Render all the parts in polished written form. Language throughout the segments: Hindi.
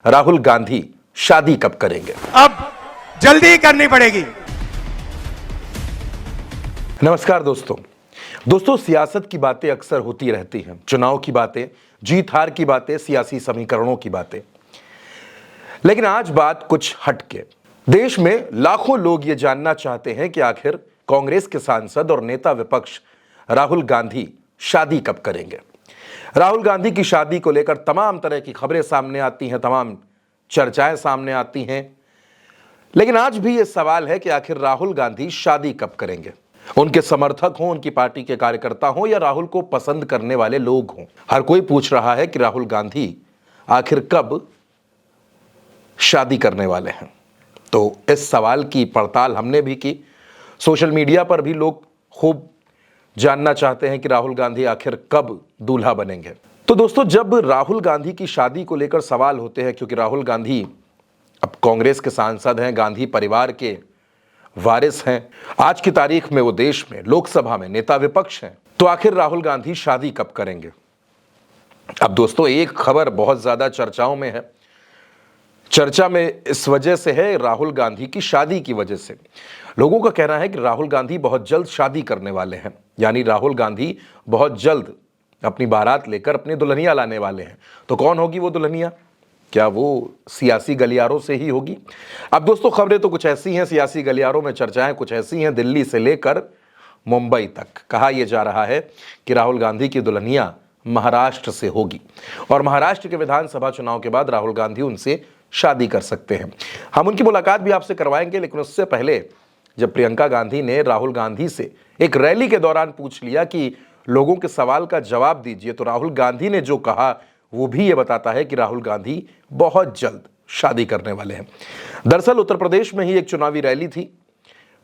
राहुल गांधी शादी कब करेंगे? अब जल्दी करनी पड़ेगी। नमस्कार दोस्तों, सियासत की बातें अक्सर होती रहती हैं। चुनाव की बातें, जीत हार की बातें, सियासी समीकरणों की बातें। लेकिन आज बात कुछ हटके। देश में लाखों लोग ये जानना चाहते हैं कि आखिर कांग्रेस के सांसद और नेता विपक्ष राहुल गांधी शादी कब करेंगे। राहुल गांधी की शादी को लेकर तमाम तरह की खबरें सामने आती हैं, तमाम चर्चाएं सामने आती हैं। लेकिन आज भी यह सवाल है कि आखिर राहुल गांधी शादी कब करेंगे। उनके समर्थक हों, उनकी पार्टी के कार्यकर्ता हों या राहुल को पसंद करने वाले लोग हों, हर कोई पूछ रहा है कि राहुल गांधी आखिर कब शादी करने वाले हैं। तो इस सवाल की पड़ताल हमने भी की। सोशल मीडिया पर भी लोग खूब जानना चाहते हैं कि राहुल गांधी आखिर कब दूल्हा बनेंगे। तो दोस्तों, जब राहुल गांधी की शादी को लेकर सवाल होते हैं, क्योंकि राहुल गांधी अब कांग्रेस के सांसद हैं, गांधी परिवार के वारिस हैं, आज की तारीख में वो देश में लोकसभा में नेता विपक्ष हैं, तो आखिर राहुल गांधी शादी कब करेंगे। अब दोस्तों, एक खबर बहुत ज्यादा चर्चाओं में है। चर्चा में इस वजह से है, राहुल गांधी की शादी की वजह से। लोगों का कहना है कि राहुल गांधी बहुत जल्द शादी करने वाले हैं, यानी राहुल गांधी बहुत जल्द अपनी बारात लेकर अपनी दुल्हनिया लाने वाले हैं। तो कौन होगी वो दुल्हनिया? क्या वो सियासी गलियारों से ही होगी? अब दोस्तों, खबरें तो कुछ ऐसी हैं, सियासी गलियारों में चर्चाएं कुछ ऐसी हैं, दिल्ली से लेकर मुंबई तक कहा यह जा रहा है कि राहुल गांधी की दुल्हनिया महाराष्ट्र से होगी और महाराष्ट्र के विधानसभा चुनाव के बाद राहुल गांधी उनसे शादी कर सकते हैं। हम उनकी मुलाकात भी आपसे करवाएंगे, लेकिन उससे पहले जब प्रियंका गांधी ने राहुल गांधी से एक रैली के दौरान पूछ लिया कि लोगों के सवाल का जवाब दीजिए, तो राहुल गांधी ने जो कहा वो भी ये बताता है कि राहुल गांधी बहुत जल्द शादी करने वाले हैं। दरअसल उत्तर प्रदेश में ही एक चुनावी रैली थी,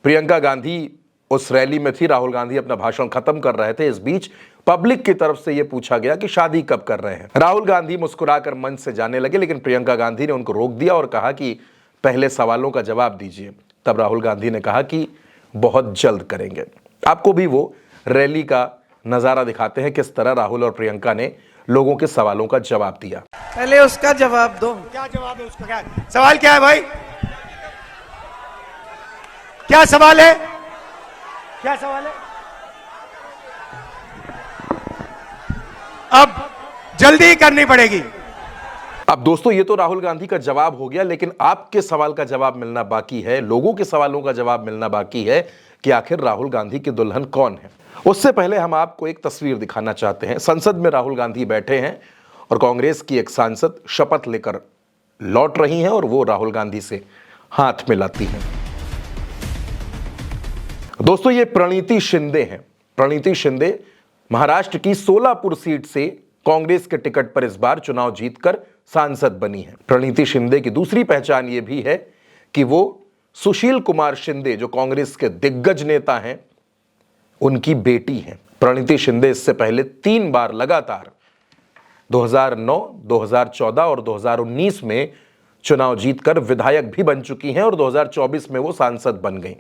प्रियंका गांधी उस रैली में थी, राहुल गांधी अपना भाषण खत्म कर रहे थे। इस बीच पब्लिक की तरफ से यह पूछा गया कि शादी कब कर रहे हैं। राहुल गांधी मुस्कुराकर मंच से जाने लगे, लेकिन प्रियंका गांधी ने उनको रोक दिया और कहा कि पहले सवालों का जवाब दीजिए। तब राहुल गांधी ने कहा कि बहुत जल्द करेंगे। आपको भी वो रैली का नजारा दिखाते हैं, किस तरह राहुल और प्रियंका ने लोगों के सवालों का जवाब दिया। पहले उसका जवाब दो। क्या जवाब है उसका? क्या सवाल? क्या है भाई? क्या सवाल है? क्या सवाल है? अब जल्दी करनी पड़ेगी। अब दोस्तों, ये तो राहुल गांधी का जवाब हो गया, लेकिन आपके सवाल का जवाब मिलना बाकी है, लोगों के सवालों का जवाब मिलना बाकी है कि आखिर राहुल गांधी की दुल्हन कौन है। उससे पहले हम आपको एक तस्वीर दिखाना चाहते हैं। संसद में राहुल गांधी बैठे हैं और कांग्रेस की एक सांसद शपथ लेकर लौट रही हैं और वो राहुल गांधी से हाथ मिलाती हैं। दोस्तों, ये प्रणीति शिंदे हैं। प्रणीति शिंदे महाराष्ट्र की सोलापुर सीट से कांग्रेस के टिकट पर इस बार चुनाव जीतकर सांसद बनी है। प्रणीति शिंदे की दूसरी पहचान यह भी है कि वो सुशील कुमार शिंदे, जो कांग्रेस के दिग्गज नेता हैं, उनकी बेटी हैं। प्रणीति शिंदे इससे पहले 3 बार लगातार 2009, 2014 और 2019 में चुनाव जीतकर विधायक भी बन चुकी हैं और 2024 में वो सांसद बन गई।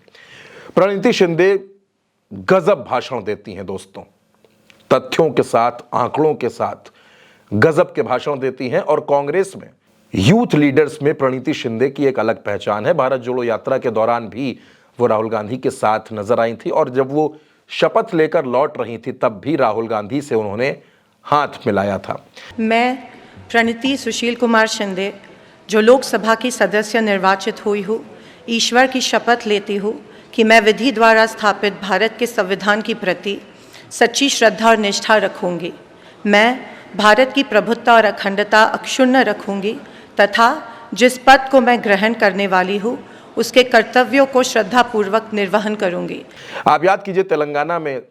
प्रणीति शिंदे गजब भाषण देती हैं दोस्तों, तथ्यों के साथ, आंकड़ों के साथ गजब के भाषण देती हैं। और कांग्रेस में यूथ लीडर्स में प्रणीति शिंदे की एक अलग पहचान है। भारत जोड़ो यात्रा के दौरान भी वो राहुल गांधी के साथ नजर आई थी और जब वो शपथ लेकर लौट रही थी तब भी राहुल गांधी से उन्होंने हाथ मिलाया था। मैं प्रणीति सुशील कुमार शिंदे, जो लोकसभा की सदस्य निर्वाचित हुई हूँ, ईश्वर की शपथ लेती हूँ कि मैं विधि द्वारा स्थापित भारत के संविधान के प्रति सच्ची श्रद्धा और निष्ठा रखूंगी। मैं भारत की प्रभुत्ता और अखंडता अक्षुण्ण रखूंगी तथा जिस पद को मैं ग्रहण करने वाली हूँ उसके कर्तव्यों को श्रद्धापूर्वक निर्वहन करूंगी। आप याद कीजिए, तेलंगाना में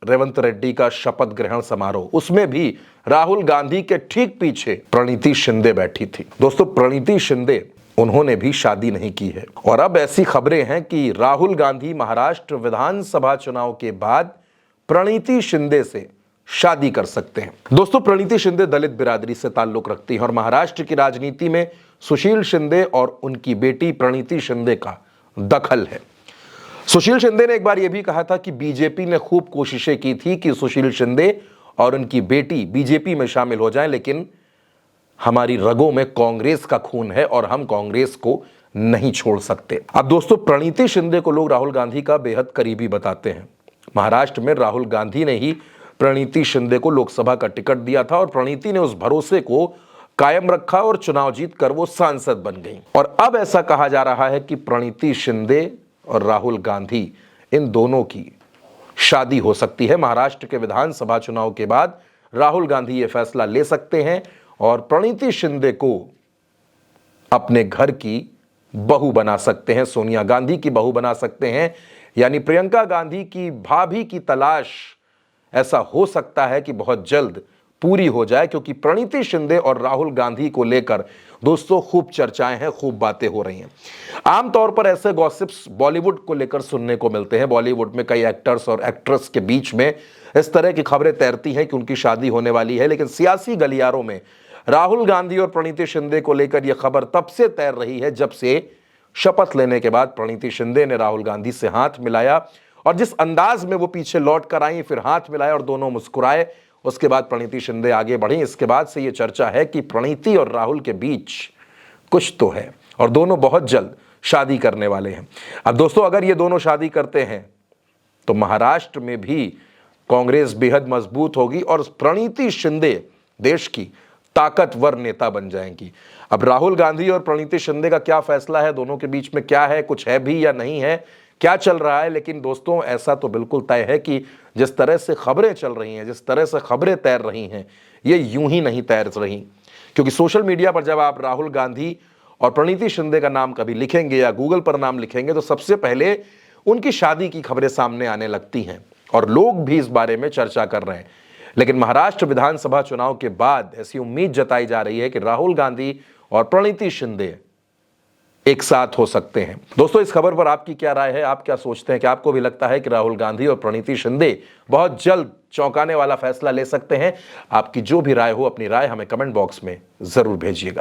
रेवंत रेड्डी का शपथ ग्रहण समारोह, उसमें भी राहुल गांधी के ठीक पीछे प्रणीति शिंदे बैठी थी। दोस्तों, प्रणीति शिंदे, उन्होंने भी शादी नहीं की है और अब ऐसी खबरें हैं कि राहुल गांधी महाराष्ट्र विधानसभा चुनाव के बाद प्रणीति शिंदे से शादी कर सकते हैं। दोस्तों, प्रणीति शिंदे दलित बिरादरी से ताल्लुक रखती हैं और महाराष्ट्र की राजनीति में सुशील शिंदे और उनकी बेटी प्रणीति शिंदे का दखल है। सुशील शिंदे ने एक बार यह भी कहा था कि बीजेपी ने खूब कोशिशें की थी कि सुशील शिंदे और उनकी बेटी बीजेपी में शामिल हो जाएं, लेकिन हमारी रगों में कांग्रेस का खून है और हम कांग्रेस को नहीं छोड़ सकते। अब दोस्तों, प्रणीति शिंदे को लोग राहुल गांधी का बेहद करीबी बताते हैं। महाराष्ट्र में राहुल गांधी ने ही प्रणीति शिंदे को लोकसभा का टिकट दिया था और प्रणीति ने उस भरोसे को कायम रखा और चुनाव जीतकर वो सांसद बन गई। और अब ऐसा कहा जा रहा है कि प्रणीति शिंदे और राहुल गांधी, इन दोनों की शादी हो सकती है। महाराष्ट्र के विधानसभा चुनाव के बाद राहुल गांधी ये फैसला ले सकते हैं और प्रणीति शिंदे को अपने घर की बहू बना सकते हैं, सोनिया गांधी की बहू बना सकते हैं। यानी प्रियंका गांधी की भाभी की तलाश ऐसा हो सकता है कि बहुत जल्द पूरी हो जाए, क्योंकि प्रणीति शिंदे और राहुल गांधी को लेकर दोस्तों खूब चर्चाएं हैं, खूब बातें हो रही हैं। आमतौर पर ऐसे गॉसिप्स बॉलीवुड को लेकर सुनने को मिलते हैं। बॉलीवुड में कई एक्टर्स और एक्ट्रेस के बीच में इस तरह की खबरें तैरती हैं कि उनकी शादी होने वाली है, लेकिन सियासी गलियारों में राहुल गांधी और प्रणीति शिंदे को लेकर यह खबर तब से तैर रही है जब से शपथ लेने के बाद प्रणीति शिंदे ने राहुल गांधी से हाथ मिलाया और जिस अंदाज में वो पीछे लौट कर आई, फिर हाथ मिलाया और दोनों मुस्कुराए। उसके बाद प्रणीति शिंदे आगे बढ़ी। इसके बाद से ये चर्चा है कि प्रणीति और राहुल के बीच कुछ तो है और दोनों बहुत जल्द शादी करने वाले हैं। अब दोस्तों, अगर ये दोनों शादी करते हैं तो महाराष्ट्र में भी कांग्रेस बेहद मजबूत होगी और प्रणीति शिंदे देश की ताकतवर नेता बन जाएंगी। अब राहुल गांधी और प्रणीति शिंदे का क्या फैसला है, दोनों के बीच में क्या है, कुछ है भी या नहीं है, क्या चल रहा है, लेकिन दोस्तों ऐसा तो बिल्कुल तय है कि जिस तरह से खबरें चल रही हैं, जिस तरह से खबरें तैर रही हैं, ये यूं ही नहीं तैर रही। क्योंकि सोशल मीडिया पर जब आप राहुल गांधी और प्रणीति शिंदे का नाम कभी लिखेंगे या गूगल पर नाम लिखेंगे तो सबसे पहले उनकी शादी की खबरें सामने आने लगती हैं और लोग भी इस बारे में चर्चा कर रहे हैं। लेकिन महाराष्ट्र विधानसभा चुनाव के बाद ऐसी उम्मीद जताई जा रही है कि राहुल गांधी और प्रणीति शिंदे एक साथ हो सकते हैं। दोस्तों, इस खबर पर आपकी क्या राय है? आप क्या सोचते हैं कि आपको भी लगता है कि राहुल गांधी और प्रणीति शिंदे बहुत जल्द चौंकाने वाला फैसला ले सकते हैं? आपकी जो भी राय हो, अपनी राय हमें कमेंट बॉक्स में जरूर भेजिएगा।